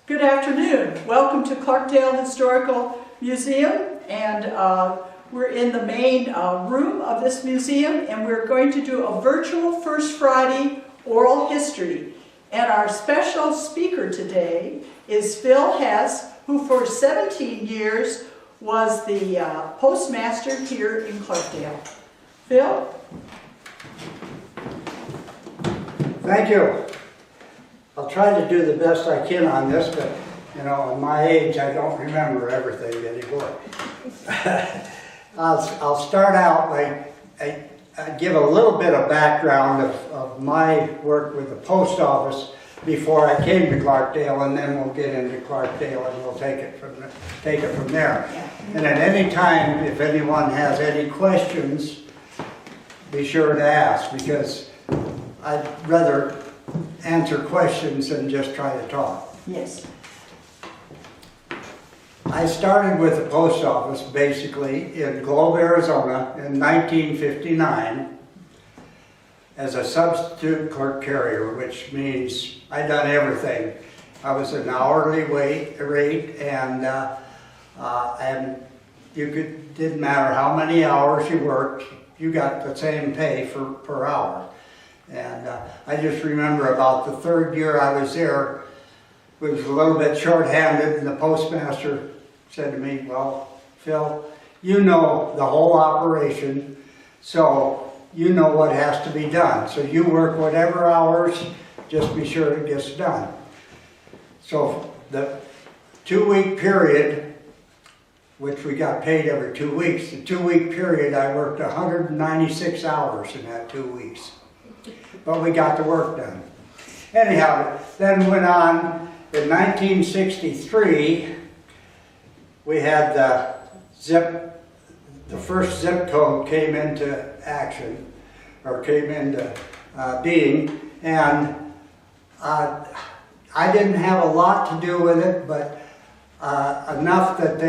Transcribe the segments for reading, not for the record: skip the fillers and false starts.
Good afternoon. Welcome to Clarkdale Historical Museum, and we're in the main room of this museum, and we're going to do a virtual First Friday oral history. And our special speaker today is Phil Hess, who for 17 years was the postmaster here in Clarkdale. Phil? Thank you. I'll try to do the best I can on this, but you know, at my age, I don't remember everything anymore. I'll start out by I give a little bit of background of my work with the post office before I came to Clarkdale, and then we'll get into Clarkdale and we'll take it from there. And at any time, if anyone has any questions, be sure to ask, because I'd rather answer questions than just try to talk. Yes. I started with the post office basically in Globe, Arizona in 1959 as a substitute clerk carrier, which means I'd done everything. I was an hourly rate, and didn't matter how many hours you worked, you got the same pay per hour. And I just remember about the third year I was there, we was a little bit short-handed, and the postmaster said to me, "Well, Phil, you know the whole operation, so you know what has to be done. So you work whatever hours, just be sure it gets done." So the 2-week period, which we got paid every 2 weeks, the 2-week period I worked 196 hours in that 2 weeks. But we got the work done. Anyhow, then went on in 1963, we had the first zip code came into action, or came into being, and I didn't have a lot to do with it, but enough that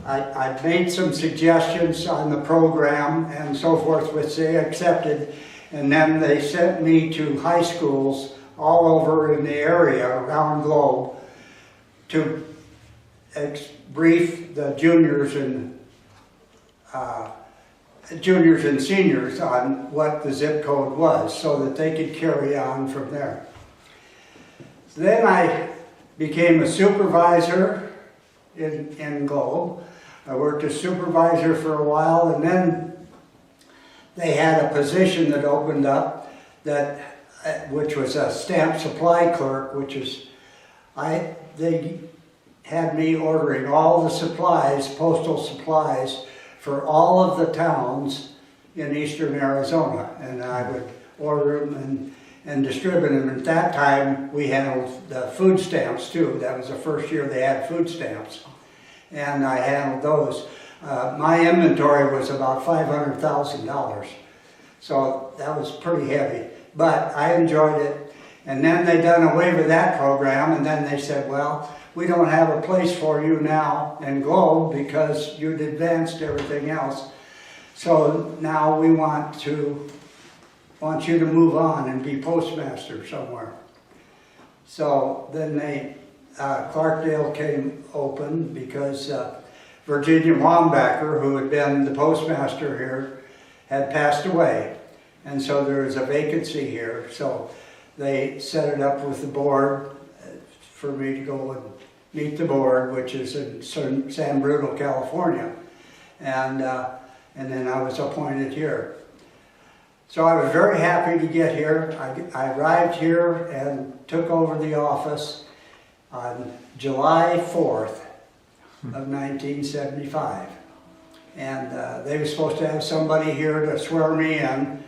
I made some suggestions on the program and so forth, which they accepted. And then they sent me to high schools all over in the area around Globe to brief the juniors and seniors on what the zip code was, so that they could carry on from there. Then I became a supervisor in Globe. I worked as supervisor for a while, and then they had a position that opened up which was a stamp supply clerk, they had me ordering all the supplies, postal supplies, for all of the towns in eastern Arizona, and I would order them and distribute them. At that time, we handled the food stamps too. That was the first year they had food stamps, and I handled those. My inventory was about $500,000, so that was pretty heavy, but I enjoyed it. And then they done away with that program, and then they said, "Well, we don't have a place for you now in Globe because you'd advanced everything else. So now we want you to move on and be postmaster somewhere." So then Clarkdale came open because Virginia Wambacher, who had been the postmaster here, had passed away. And so there was a vacancy here. So they set it up with the board for me to go and meet the board, which is in San Bruno, California. And then I was appointed here. So I was very happy to get here. I arrived here and took over the office on July 4th of 1975. And they were supposed to have somebody here to swear me in,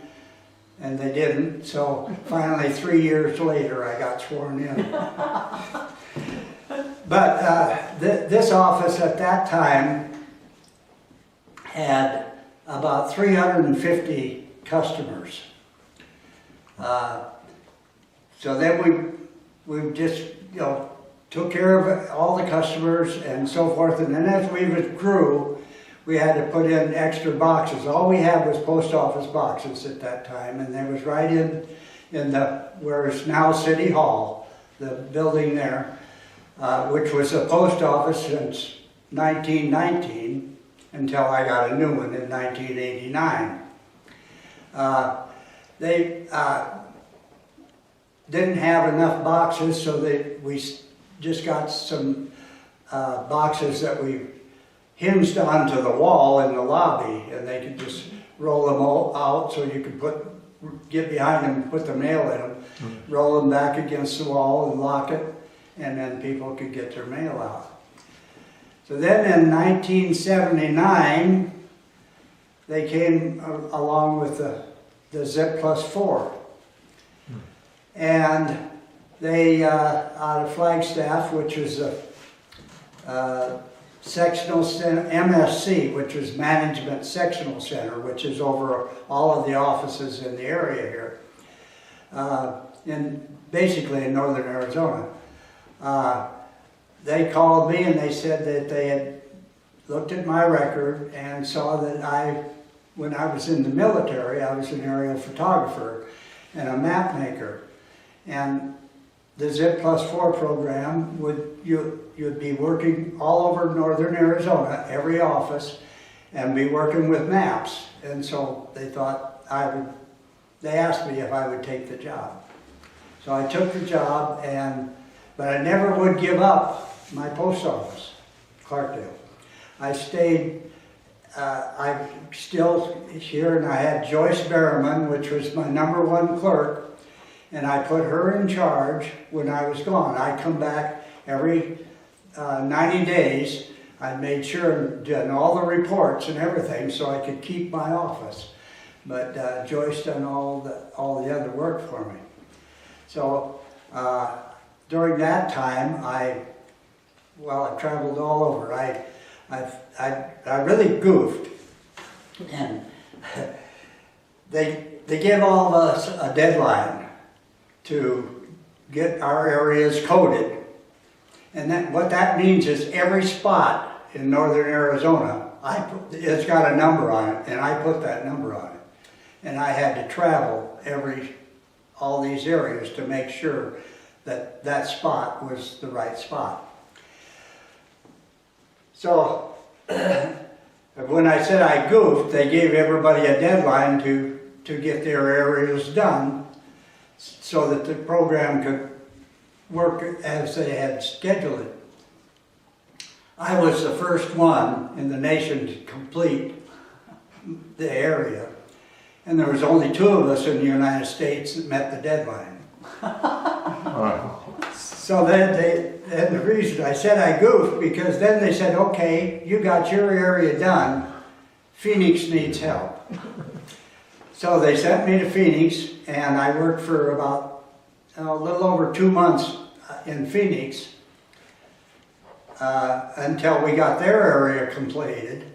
and they didn't. So finally, 3 years later, I got sworn in. But this office at that time had about 350 customers. So then we just, took care of all the customers and so forth. And then as we grew, we had to put in extra boxes. All we had was post office boxes at that time, and they was right in where is now City Hall, the building there. which was a post office since 1919 until I got a new one in 1989. They didn't have enough boxes, so we just got some boxes that we hinged onto the wall in the lobby, and they could just roll them all out so you could get behind them and put the mail in them, roll them back against the wall and lock it, and then people could get their mail out. So then in 1979, they came along with the Zip Plus 4. And they, out of Flagstaff, which is a sectional center, MSC, which is Management Sectional Center, which is over all of the offices in the area here, basically in northern Arizona. They called me and they said that they had looked at my record and saw that when I was in the military, I was an aerial photographer and a map maker. And the Zip Plus 4 program, you'd be working all over northern Arizona, every office, and be working with maps. And so they thought they asked me if I would take the job. So I took the job, but I never would give up my post office, Clarkdale. I stayed, I'm still here, and I had Joyce Berriman, which was my #1 clerk, and I put her in charge when I was gone. I come back every 90 days. I made sure and did all the reports and everything so I could keep my office. But Joyce done all the other work for me. So during that time, I traveled all over. I really goofed, and they gave all of us a deadline to get our areas coded. And what that means is every spot in northern Arizona, it's got a number on it, and I put that number on it. And I had to travel all these areas to make sure that that spot was the right spot. So when I said I goofed, they gave everybody a deadline to get their areas done so that the program could work as they had scheduled it. I was the first one in the nation to complete the area, and there was only 2 of us in the United States that met the deadline. So then the reason I said I goofed, because then they said, okay, you got your area done, Phoenix needs help. So they sent me to Phoenix, and I worked for about a little over 2 months in Phoenix until we got their area completed.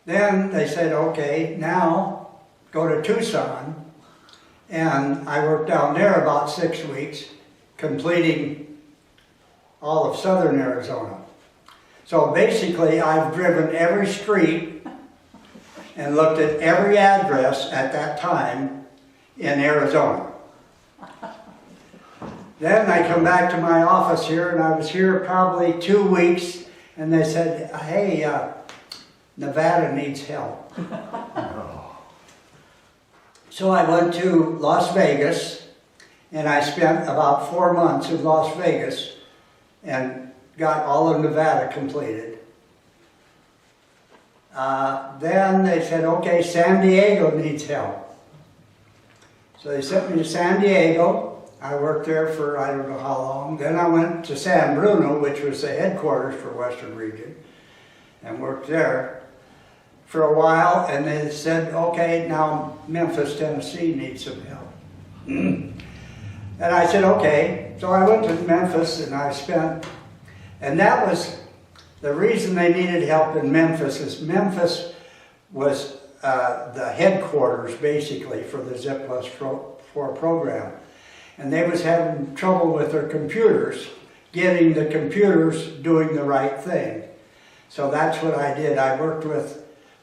Then they said, okay, now go to Tucson, and I worked down there about 6 weeks, completing all of southern Arizona. So basically, I've driven every street and looked at every address at that time in Arizona. Then I come back to my office here, and I was here probably 2 weeks, and they said, hey, Nevada needs help. So I went to Las Vegas, and I spent about 4 months in Las Vegas and got all of Nevada completed. Then they said, okay, San Diego needs help. So they sent me to San Diego. I worked there for I don't know how long. Then I went to San Bruno, which was the headquarters for Western Region, and worked there for a while. And they said, okay, now Memphis, Tennessee needs some help. And I said, okay. So I went to Memphis, and and that was the reason they needed help in Memphis, is Memphis was the headquarters basically for the Zip Plus 4 program. And they was having trouble with their computers, getting the computers doing the right thing. So that's what I did. I worked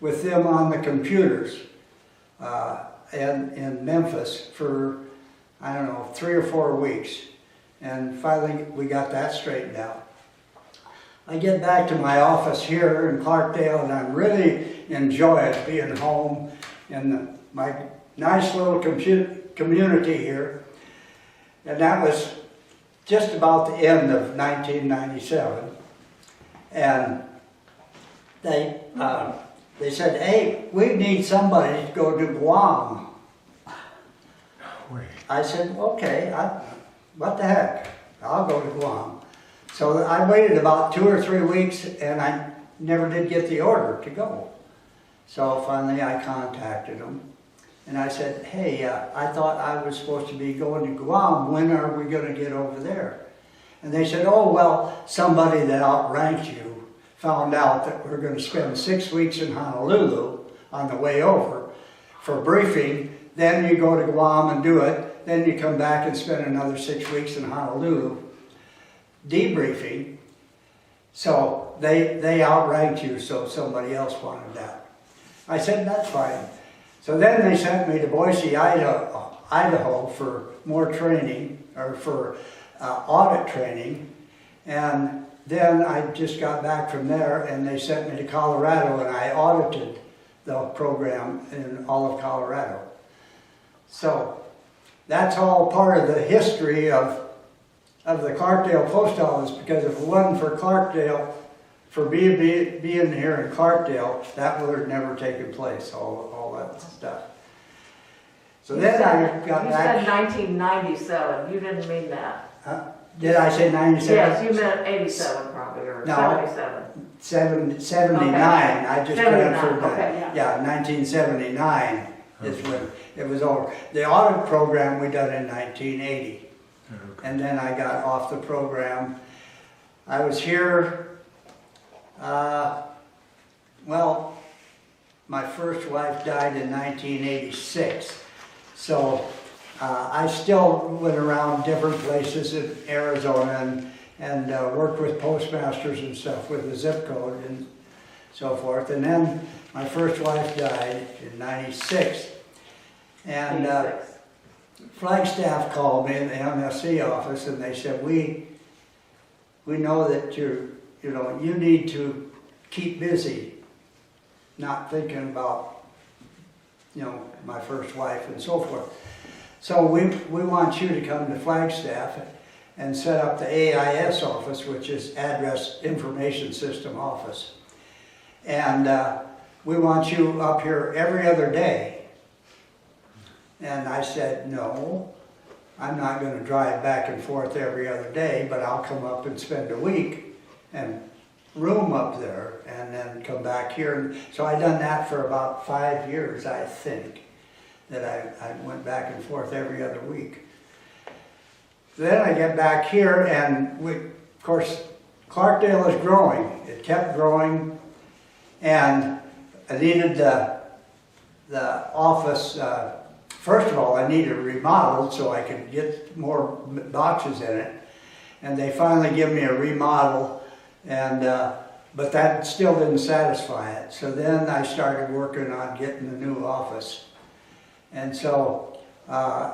with them on the computers in Memphis for, I don't know, 3 or 4 weeks. And finally, we got that straightened out. I get back to my office here in Clarkdale, and I'm really enjoying being home in my nice little community here. And that was just about the end of 1997. And they said, hey, we need somebody to go to Guam. I said, okay, what the heck, I'll go to Guam. So I waited about 2 or 3 weeks, and I never did get the order to go. So finally I contacted them, and I said, hey, I thought I was supposed to be going to Guam. When are we going to get over there? And they said, oh, well, somebody that outranked you found out that we're going to spend 6 weeks in Honolulu on the way over for briefing. Then you go to Guam and do it. Then you come back and spend another 6 weeks in Honolulu debriefing. So they outranked you, so somebody else wanted that. I said, that's fine. So then they sent me to Boise, Idaho for more training, or for audit training. And then I just got back from there, and they sent me to Colorado, and I audited the program in all of Colorado. So that's all part of the history of the Clarkdale Post Office, because if it wasn't for Clarkdale, for being here in Clarkdale, that would have never taken place, all that stuff. So then I got back. You said 1997, you didn't mean that. Did I say 97? Yes, you meant 87 probably, or No. 77. 79, Okay. I just 79, transferred that. okay, Yeah, 1979 is when it was over. The audit program we done in 1980. And then I got off the program. I was here, well, my first wife died in 1986. So I still went around different places in Arizona and worked with postmasters and stuff with the zip code and so forth. And then my first wife died in 96. And 86. Flagstaff called me in the MSC office, and they said, we know that you need to keep busy, not thinking about, my first wife and so forth. So we want you to come to Flagstaff and set up the AIS office, which is Address Information System Office. And we want you up here every other day. And I said, no, I'm not going to drive back and forth every other day, but I'll come up and spend a week and room up there and then come back here. And so I done that for about 5 years, I think, that I went back and forth every other week. Then I get back here, and of course, Clarkdale is growing. It kept growing, and I needed the office. First of all, I needed it remodeled so I could get more boxes in it. And they finally give me a remodel, and but that still didn't satisfy it. So then I started working on getting the new office. And so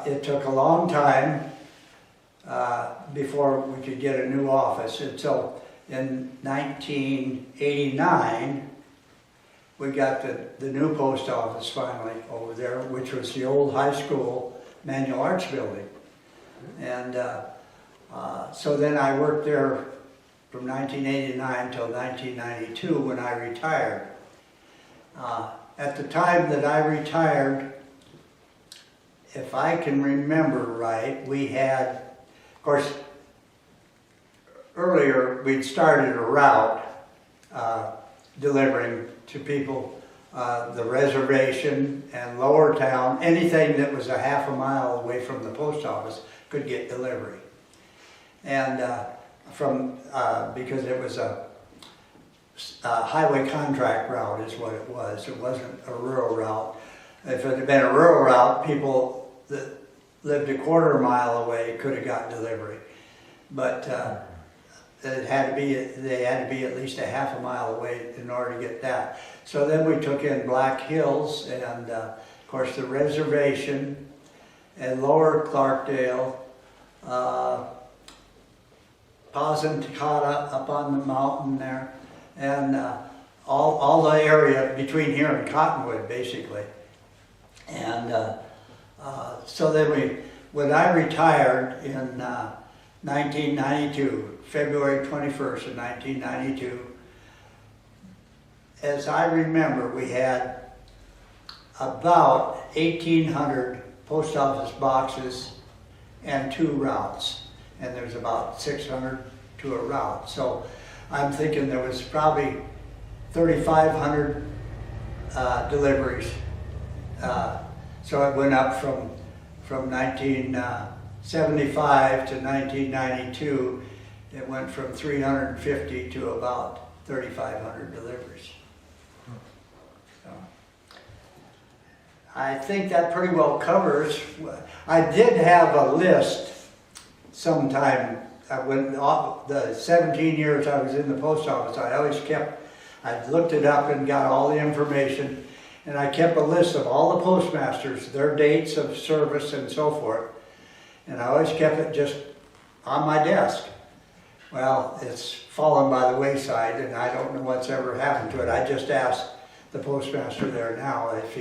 it took a long time before we could get a new office. And so in 1989, we got the new post office finally over there, which was the old high school manual arts building. And so then I worked there from 1989 till 1992 when I retired. At the time that I retired, if I can remember right, we had, of course, earlier we'd started a route delivering to people the reservation and Lower Town, anything that was a half a mile away from the post office could get delivery. And because it was a highway contract route is what it was. It wasn't a rural route. If it had been a rural route, people that lived a quarter mile away could have got delivery. But they had to be at least a half a mile away in order to get that. So then we took in Black Hills and of course the reservation and Lower Clarkdale, Pazintakata up on the mountain there, and all the area between here and Cottonwood, basically. And so then when I retired in 1992, February 21st of 1992, as I remember, we had about 1,800 post office boxes and 2 routes. And there's about 600 to a route. So I'm thinking there was probably 3,500 deliveries. So it went up from 1975 to 1992. It went from 350 to about 3,500 deliveries. So I think that pretty well covers. I did have a list sometime when the 17 years I was in the post office. I looked it up and got all the information, and I kept a list of all the postmasters, their dates of service and so forth, and I always kept it just on my desk. Well, it's fallen by the wayside, and I don't know what's ever happened to it. I just asked the postmaster there now if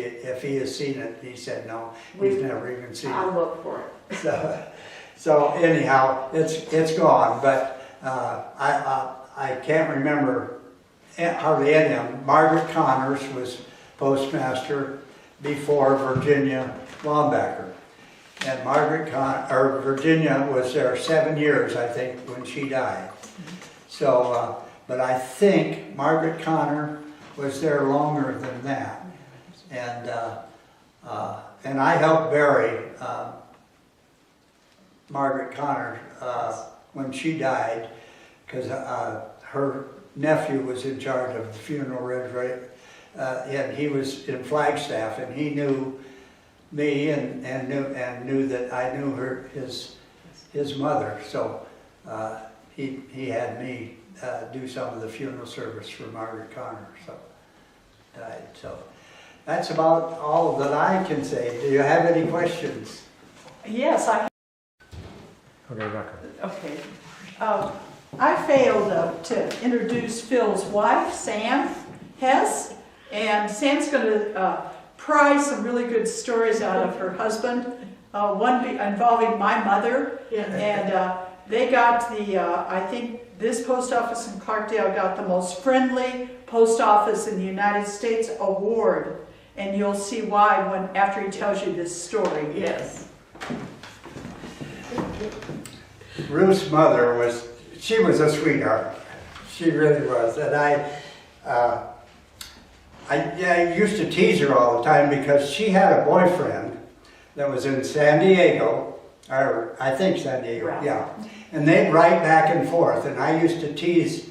he has seen it. He said no, he's never even seen it. I'll look for it. So anyhow, it's gone, but I can't remember hardly any of them. Margaret Connors was postmaster before Virginia Wambacher, and Virginia was there 7 years, I think, when she died. So, but I think Margaret Connor was there longer than that, and I helped bury Margaret Connor when she died, because her nephew was in charge of the funeral and he was in Flagstaff, and he knew me and knew that I knew his mother, so he had me do some of the funeral service for Margaret Connor. So died. So that's about all that I can say. Do you have any questions? Yes, Okay, Rebecca. okay. I failed to introduce Phil's wife, Sam Hess, and Sam's going to pry some really good stories out of her husband, one involving my mother, and they got I think this post office in Clarkdale got the most friendly post office in the United States award, and you'll see why after he tells you this story. Yes. Ruth's mother was a sweetheart. She really was. And I used to tease her all the time because she had a boyfriend that was in San Diego, or I think San Diego, Right. yeah. And they'd write back and forth, and I used to tease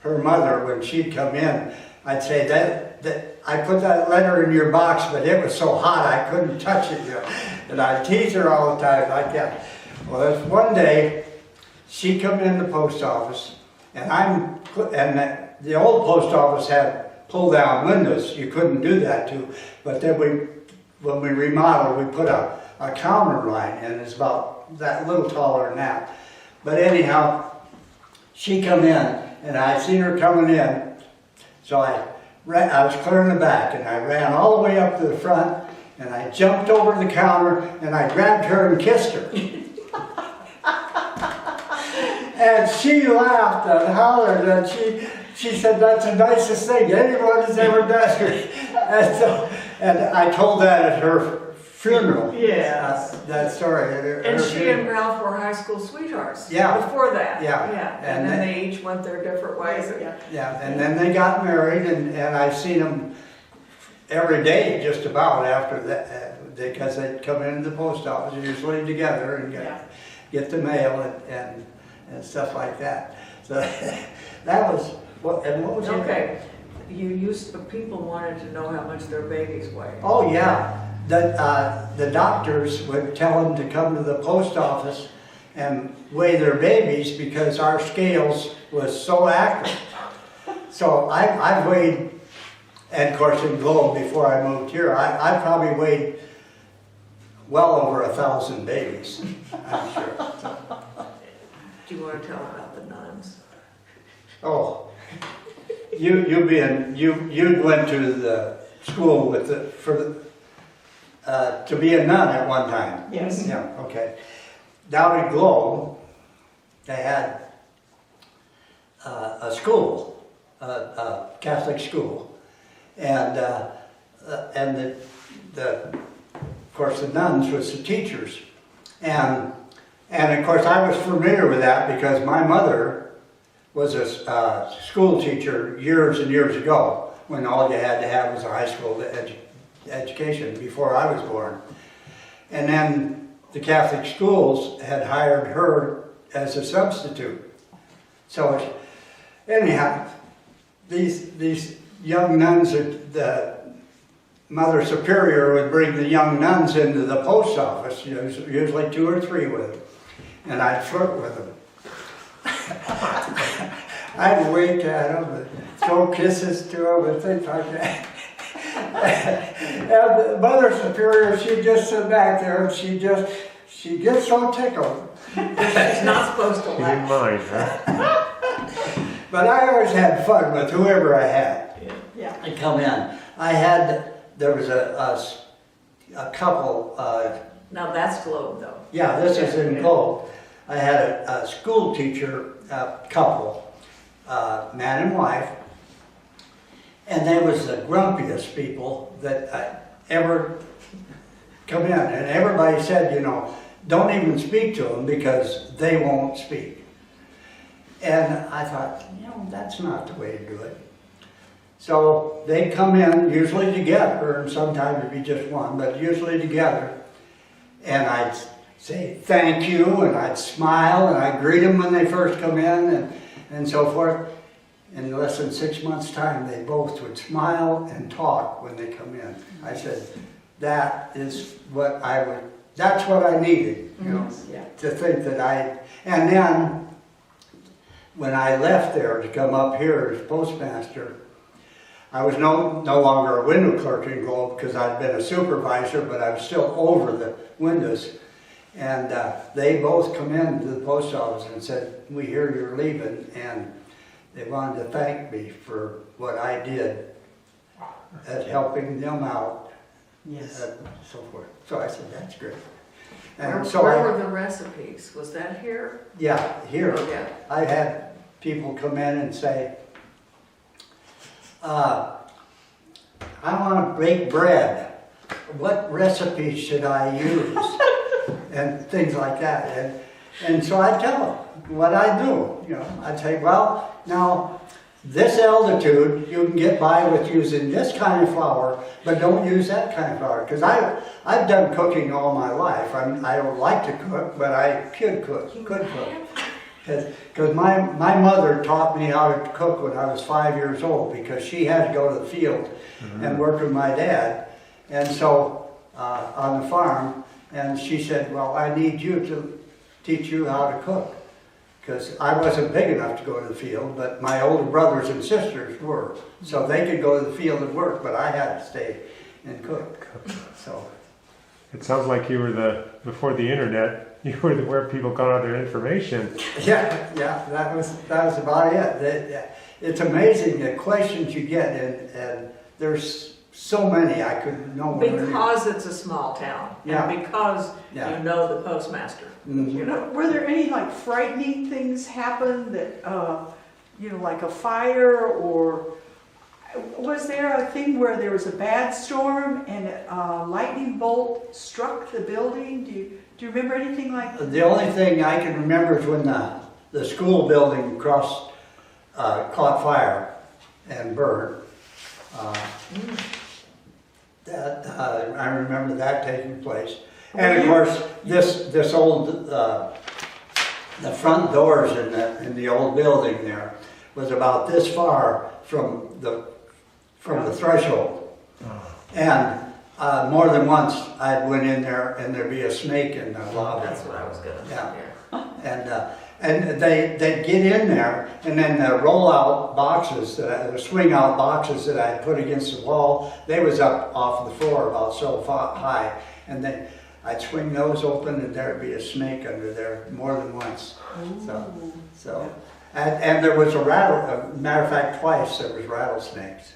her mother when she'd come in. I'd say that I put that letter in your box, but it was so hot I couldn't touch it. And I'd tease her all the time like that. Well, there's one day she come in the post office, and the old post office had pull-down windows. You couldn't do that too. But then when we remodeled, we put a counter line, and it's about that little taller than that. But anyhow, she come in, and I seen her coming in, so I was clearing the back, and I ran all the way up to the front, and I jumped over the counter, and I grabbed her and kissed her. And she laughed and hollered, and she said, "That's the nicest thing anyone has ever done." And I told that at her funeral. Yes. That story. At her And she funeral. and Ralph were high school sweethearts. Yeah. Before that. Yeah. And then they each went their different ways. Yeah, and then they got married, and I've seen them every day just about after that, because they'd come into the post office usually together and get the mail and stuff like that. So that was what was it? Okay. People wanted to know how much their babies weigh. Oh yeah, the doctors would tell them to come to the post office and weigh their babies because our scales was so accurate. So I weighed, and of course in Globe before I moved here, I probably weighed well over 1,000 babies, I'm sure. Do you want to tell about the nuns? Oh, you went to the school with to be a nun at one time. Yes. Yeah, okay. Down at Globe, they had a school, a Catholic school, and of course the nuns was the teachers, and of course I was familiar with that because my mother was a school teacher years and years ago when all you had to have was a high school education before I was born, and then the Catholic schools had hired her as a substitute. So anyhow, these young nuns, the Mother Superior would bring the young nuns into the post office, usually 2 or 3 with them, and I'd flirt with them. I'd wink at them and throw kisses to them and things like that. And the Mother Superior, she'd just sit back there and she'd get so tickled. She's not supposed to She didn't laugh. mind, huh? But I always had fun with whoever I had. Yeah. I come in. There was a couple, Now that's Globe though. yeah, this is in Globe. I had a school teacher couple, man and wife, and they was the grumpiest people that ever come in. And everybody said, don't even speak to them because they won't speak. And I thought, that's not the way to do it. So they come in, usually together, and sometimes it'd be just one, but usually together. And I'd say thank you, and I'd smile, and I'd greet them when they first come in, and so forth. In less than 6 months' time, they both would smile and talk when they come in. I said, that's what I needed, Yeah. to think that and then, when I left there to come up here as postmaster, I was no longer a window clerk in Globe because I'd been a supervisor, but I was still over the windows. And they both come into the post office and said, we hear you're leaving, and they wanted to thank me for what I did at helping them out, Yes. and so forth. So I said, that's great. Where And so were the recipes? Was that here? yeah, here. Yeah. I had people come in and say, I want to bake bread. What recipe should I use? And things like that. And so I tell them what I do. I'd say, well, now this altitude you can get by with using this kind of flour, but don't use that kind of flour. Because I've done cooking all my life. I don't like to cook, but I could cook. Because my mother taught me how to cook when I was 5 years old because she had to go to the field and work with my dad, and so on the farm, and she said, well, I need you to teach you how to cook because I wasn't big enough to go to the field, but my older brothers and sisters were, so they could go to the field and work, but I had to stay and cook. So It sounds like you were before the internet, you were where people got all their information. yeah, that was about it. It's amazing the questions you get, and there's so many I could know. Because it's a small town. Yeah. And because Yeah. you know the postmaster. Mhm. Were there any frightening things happen that, like a fire, or was there a thing where there was a bad storm and a lightning bolt struck the building? Do you remember anything like that? The only thing I can remember is when the school building caught fire and burned. I remember that taking place. And of course, this old, the front doors in the old building there was about this far from the threshold. And more than once I went in there and there'd be a snake in the lobby. That's what I was gonna say. Yeah. And they'd get in there, and then the roll-out boxes, the swing-out boxes that I put against the wall, they was up off the floor about so high. And then I'd swing those open and there'd be a snake under there more than once. So, and there was a matter of fact, twice there was rattlesnakes.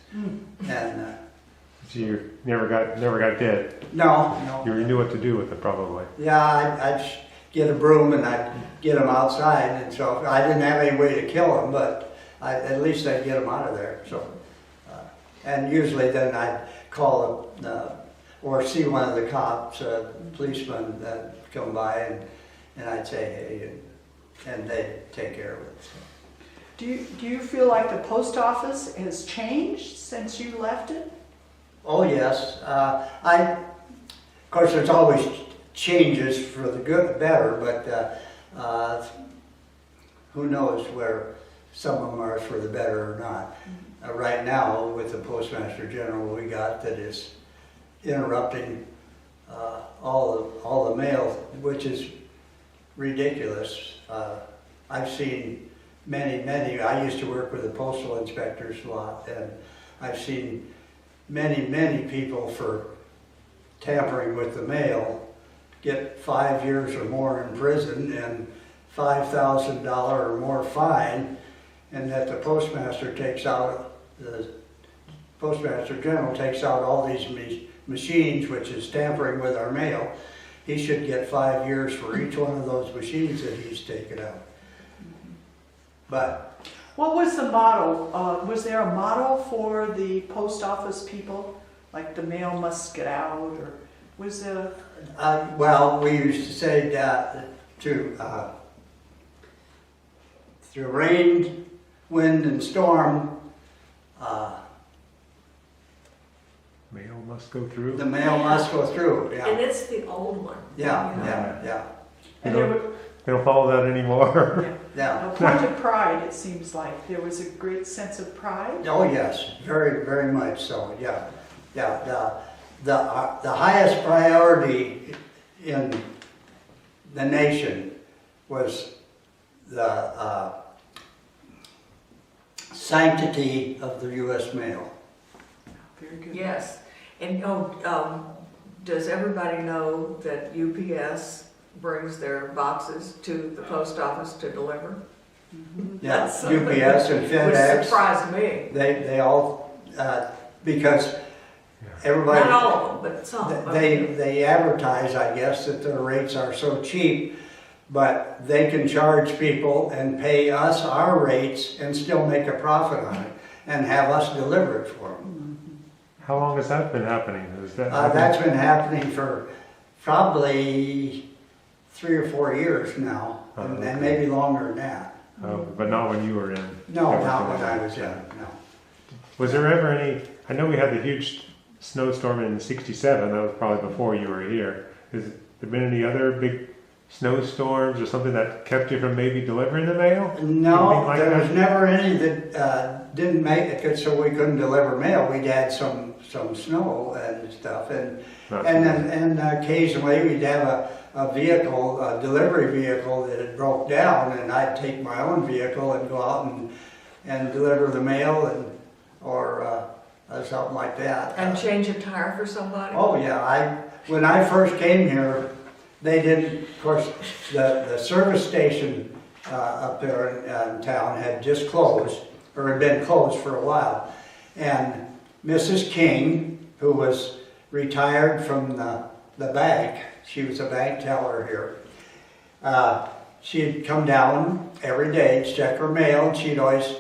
And So you never got bit. no. You knew what to do with it probably. Yeah, I'd get a broom and I'd get them outside, and so I didn't have any way to kill them, but at least I'd get them out of there. So, and usually then I'd call or see one of the cops, policemen that come by, and I'd say, hey, and they'd take care of it. So. Do you feel like the post office has changed since you left it? Oh yes, of course there's always changes for the good, better, but who knows where some of them are for the better or not. Right now, with the Postmaster General we got that is interrupting all the mail, which is ridiculous. I've seen many, I used to work with the postal inspectors a lot, and I've seen many people for tampering with the mail get 5 years or more in prison and $5,000 or more fine, and that the Postmaster General takes out all these machines, which is tampering with our mail. He should get 5 years for each one of those machines that he's taken out. But What was the model? Was there a model for the post office people? Like the mail must get out, or was there? well, we used to say that through rain, wind, and storm, Mail must go through. the mail must go through. And Yeah, it's the old one. yeah. And there were, They don't follow that anymore. Yeah. a point of pride, it seems like. There was a great sense of pride. Oh yes, very much so. Yeah. The highest priority in the nation was the sanctity of the U.S. mail. Very good. Yes, and does everybody know that UPS brings their boxes to the post office to deliver? Yeah, That's something UPS and Which FedEx, surprised me. they all, because everybody, Not all of them, but some. they advertise, I guess, that their rates are so cheap, but they can charge people and pay us our rates and still make a profit on it and have us deliver it for them. How long has that been happening? Is that That's been happening for probably 3 or 4 years now, and okay. maybe longer than that. But not when you were in. No, not when I was in, no. Was there ever any? I know we had the huge snowstorm in '67. That was probably before you were here. Has there been any other big snowstorms or something that kept you from maybe delivering the mail? No, Anything like there that? was never any that didn't make it, so we couldn't deliver mail. We'd had some snow and stuff, and Not and occasionally we'd have a vehicle, a delivery vehicle that had broke down, and I'd take my own vehicle and go out and deliver the mail or something like that. And change a tire for somebody? Oh yeah, when I first came here, they didn't, of course, the service station up there in town had just closed, or had been closed for a while. And Mrs. King, who was retired from the bank, she was a bank teller here, she'd come down every day to check her mail, and she'd always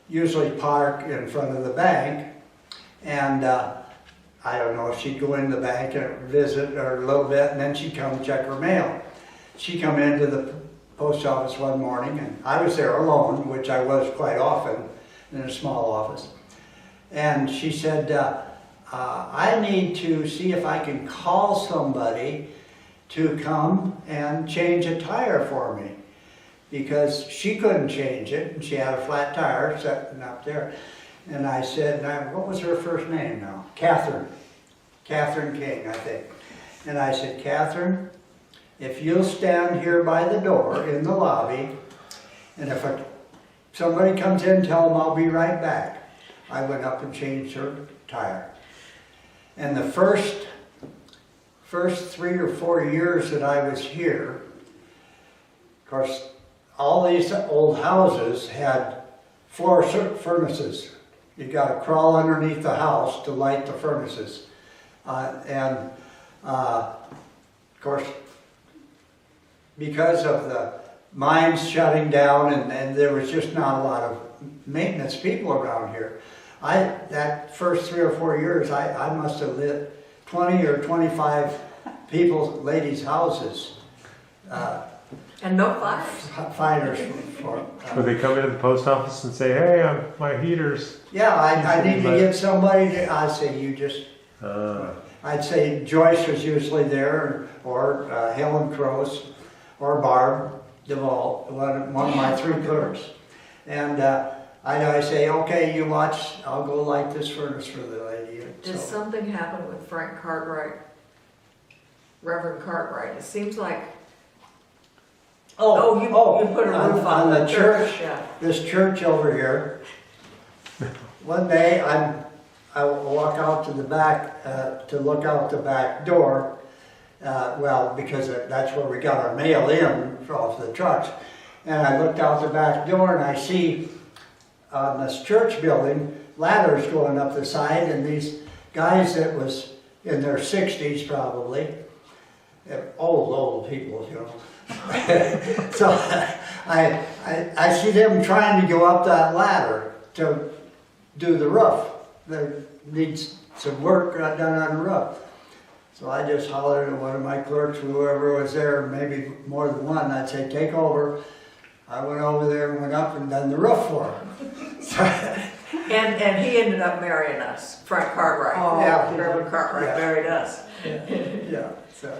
usually park in front of the bank, and I don't know if she'd go in the bank and visit her a little bit, and then she'd come check her mail. She come into the post office one morning, and I was there alone, which I was quite often in a small office. And she said, I need to see if I can call somebody to come and change a tire for me, because she couldn't change it, and she had a flat tire sitting up there. And I said, what was her first name now? Catherine King, I think. And I said, Catherine, if you'll stand here by the door in the lobby, and if somebody comes in, tell them I'll be right back. I went up and changed her tire. And the first first 3 or 4 years that I was here, of course, all these old houses had floor furnaces. You got to crawl underneath the house to light the furnaces. Of course, because of the mines shutting down and there was just not a lot of maintenance people around here, that first 3 or 4 years, I must have lit 20 or 25 ladies' houses. And no fires. Fighters for. Would they come into the post office and say, "Hey, my heater's"? Yeah, I need to get somebody to, I'd say you just, I'd say Joyce was usually there, or Helen Cross, or Barb Duvall, one of my 3 clerks. And I say, okay, you watch, I'll go light this furnace for the lady. Did So- something happen with Frank Cartwright? Reverend Cartwright? It seems like, you put a roof on the church. Yeah. This church over here, one day I walk out to the back to look out the back door, because that's where we got our mail in off the trucks. And I looked out the back door and I see on this church building ladders going up the side, and these guys that was in their 60s probably, old people, you know. So I see them trying to go up that ladder to do the roof. There needs some work done on the roof. So I just hollered at one of my clerks, whoever was there, maybe more than one, I'd say, take over. I went over there and went up and done the roof for him. So, And he ended up marrying us, Frank Cartwright. Oh, yeah. Reverend Cartwright Yeah. married us. yeah, so.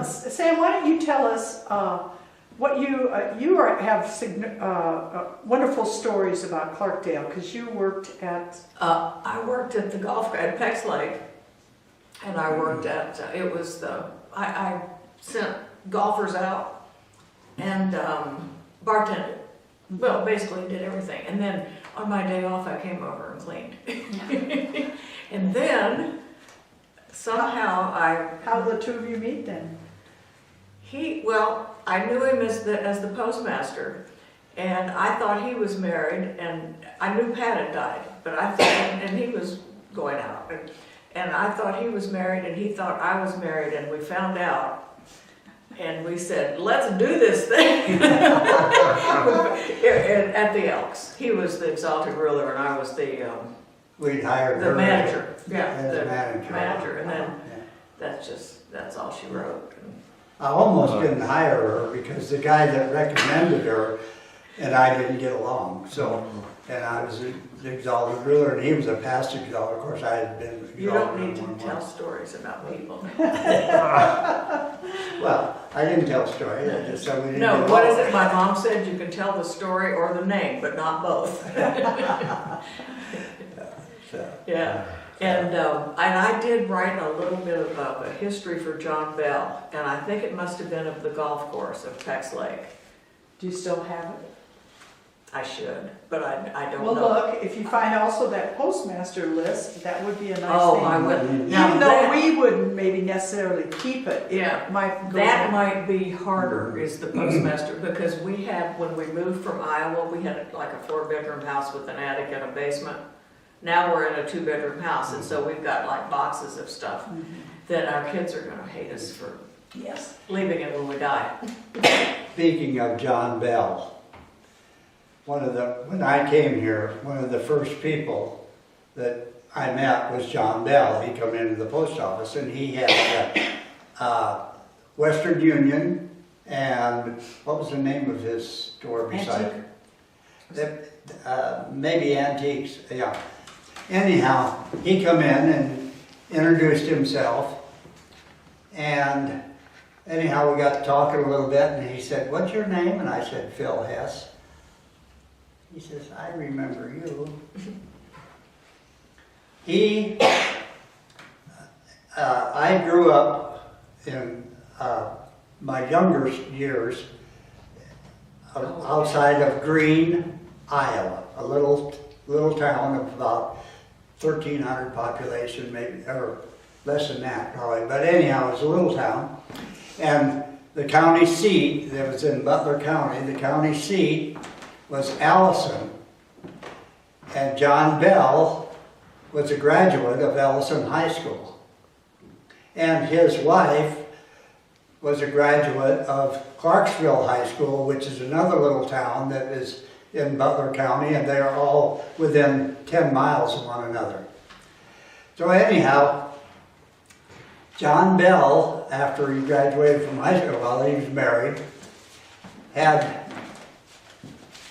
Sam, why don't you tell us what you have wonderful stories about Clarkdale, because you worked at... I worked at the golf, at Peck's Lake, and I worked at, I sent golfers out and bartended. Well, basically did everything. And then on my day off, I came over and cleaned. And then somehow How did the 2 of you meet then? I knew him as the postmaster, and I thought he was married, and I knew Pat had died, but I thought, and he was going out, and I thought he was married, and he thought I was married, and we found out, and we said, let's do this thing. At the Elks. He was the exalted ruler, and I was the We'd hired her. manager. Yeah, As the manager. and then Yeah. that's all she wrote. I almost didn't hire her because the guy that recommended her and I didn't get along. So, and I was the exalted ruler and he was a past exalted. Of course, I had been exalted. You don't need to one tell more. stories about people. Well, I didn't tell stories. I just said we didn't No, get what along. is it? My mom said you can tell the story or the name, but not both. So, Yeah. And I did write a little bit of a history for John Bell, and I think it must have been of the golf course of Peck's Lake. Do you still have it? I should, but I don't Well, know. look, if you find also that postmaster list, that would be a nice Oh, thing. I would. Now Even though that- we wouldn't maybe necessarily keep it, Yeah. it might go. That might be harder, is the postmaster, because we had, when we moved from Iowa, we had like a 4-bedroom house with an attic and a basement. Now we're in a 2-bedroom house, and so we've got like boxes of stuff that our kids are gonna hate us for Yes. leaving it when we die. speaking of John Bell, when I came here, one of the first people that I met was John Bell. He come into the post office and he had Western Union and what was the name of his store beside? Maybe Antiques, yeah. Anyhow, he come in and introduced himself, and anyhow, we got talking a little bit, and he said, "What's your name?" And I said, "Phil Hess." He says, "I remember you." I grew up in my younger years outside of Greene, Iowa, a little town of about 1,300 population, maybe, or less than that probably, but anyhow, it was a little town. And the county seat, that was in Butler County, the county seat was Allison. And John Bell was a graduate of Allison High School. And his wife was a graduate of Clarksville High School, which is another little town that is in Butler County, and they are all within 10 miles of one another. So anyhow, John Bell, after he graduated from high school, while he was married, had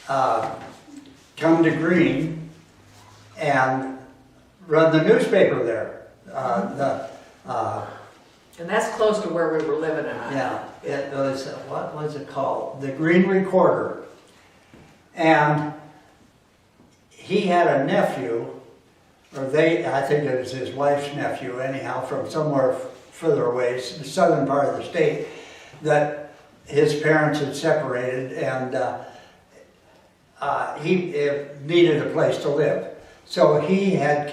come to Greene and run the newspaper there. And that's close to where we were living in. Yeah, it was, what was it called? The Greene Recorder. And he had a nephew, or I think it was his wife's nephew anyhow, from somewhere further away, the southern part of the state, that his parents had separated, and he needed a place to live. So he had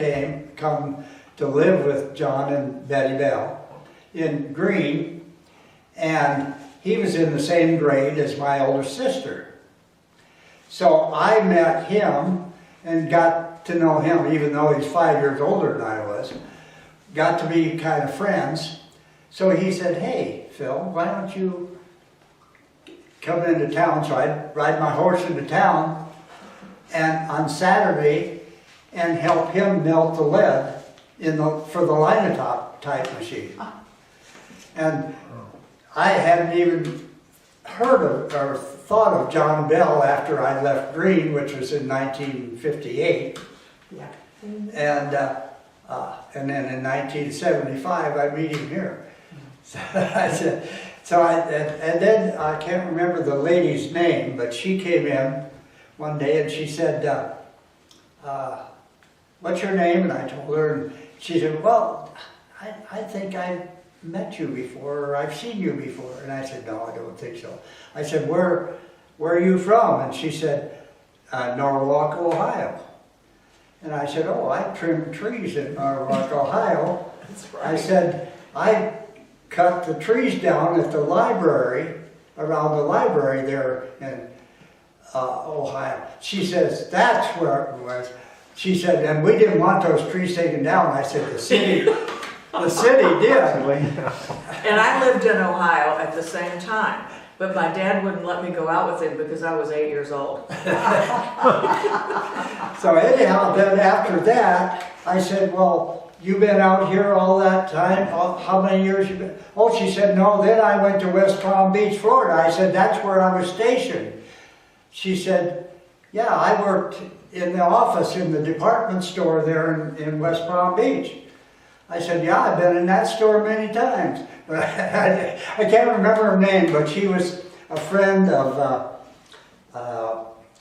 come to live with John and Betty Bell in Greene, and he was in the same grade as my older sister. So I met him and got to know him, even though he's 5 years older than I was, got to be kind of friends. So he said, "Hey, Phil, why don't you come into town?" So I'd ride my horse into town and on Saturday and help him melt the lead for the Linotype type machine. And I hadn't even heard of or thought of John Bell after I left Greene, which was in 1958. Yeah. And then in 1975, I meet him here. So and then I can't remember the lady's name, but she came in one day and she said, "What's your name?" And I told her, and she said, "Well, I think I've met you before, or I've seen you before." And I said, "No, I don't think so." I said, where are you from?" And she said, "Norwalk, Ohio." And I said, "Oh, I trim trees in Norwalk, Ohio." That's right. I said, "I cut the trees down at the library, around the library there in Ohio." She says, "That's where it was." She said, "And we didn't want those trees taken down." I said, The city did." And I lived in Ohio at the same time, but my dad wouldn't let me go out with him because I was 8 years old. So anyhow, then after that, I said, "Well, you've been out here all that time? How many years you been?" "Oh," she said, "No, then I went to West Palm Beach, Florida." I said, "That's where I was stationed." She said, "Yeah, I worked in the office in the department store there in West Palm Beach." I said, "Yeah, I've been in that store many times." But I can't remember her name, but she was a friend of,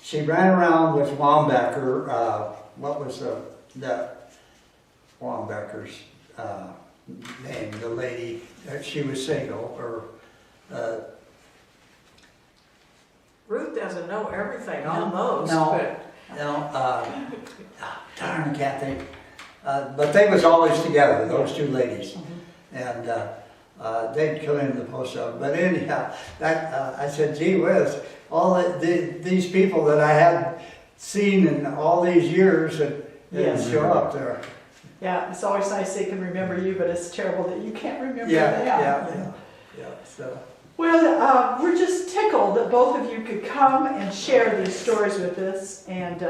she ran around with Wambacher. What was the Wambachers' name? The lady, she was single, or Ruth doesn't know everything, almost. no. But Darn, I can't think. But they was always together, those two ladies. And they'd come into the post office. But anyhow, I said, "Gee whiz, these people that I had seen in all these years that Yes. show up there." Yeah, it's always nice they can remember you, but it's terrible that you can't remember them. Yeah. So. Well, we're just tickled that both of you could come and share these stories with us, and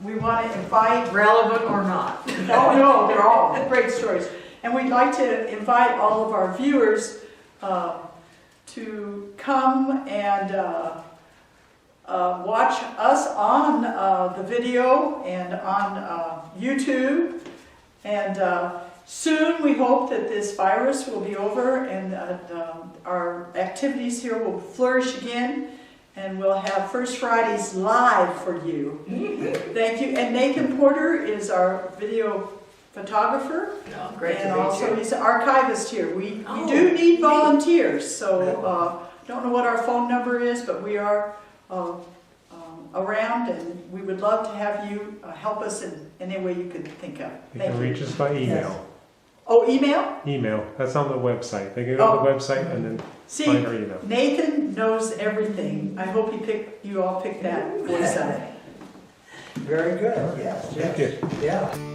we want to invite. relevant or not. Oh no, they're all great stories, and we'd like to invite all of our viewers to come and watch us on the video and on YouTube, and soon we hope that this virus will be over and our activities here will flourish again, and we'll have First Fridays live for you. Thank you. And Nathan Porter is our video photographer. Oh, great And to meet also you. he's an archivist here. We Oh, do need volunteers, so don't know what our phone number is, but we are around, and we would love to have you help us in any way you can think of. You Thank can you. reach us by email. Oh, email? Email. That's on the website. They can go to the website and then See, find our email. Nathan knows everything. I hope you all picked that voice out. Very good, yes, Thank yes. you. Yeah.